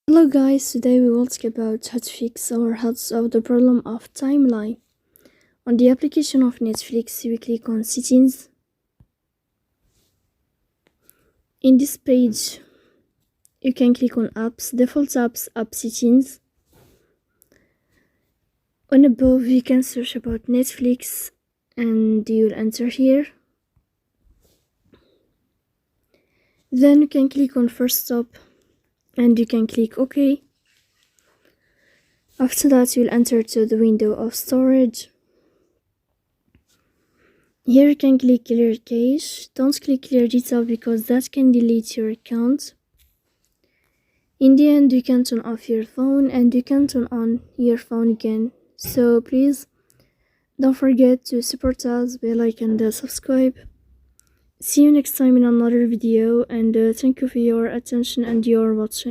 Hello guys, today we will talk about how to fix or how to solve the problem of timeline. On the application of Netflix, we click on settings. In this page, you can click on apps, default apps, app settings. On above, you can search about Netflix and you'll enter here. Then you can click on first stop and you can click OK. After that, you'll enter to the window of storage. Here you can click clear cache. Don't click clear detail because that can delete your account. In the end, you can turn off your phone and you can turn on your phone again. So please don't forget to support us by like and subscribe. See you next time in another video, and thank you for your attention and your watching.